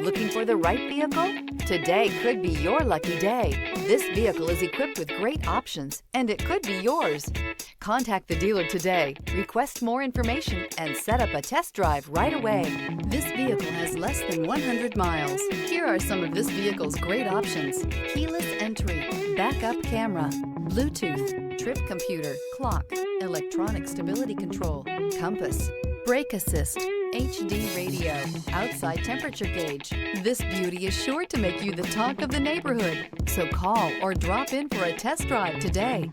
Looking for the right vehicle? Today could be your lucky day. This vehicle is equipped with great options, and it could be yours. Contact the dealer today, request more information, and set up a test drive right away. This vehicle has less than 100 miles. Here are some of this vehicle's great options: keyless entry, backup camera, Bluetooth, trip computer, clock, electronic stability control, compass, brake assist, HD radio, outside temperature gauge. This beauty is sure to make you the talk of the neighborhood. So call or drop in for a test drive today.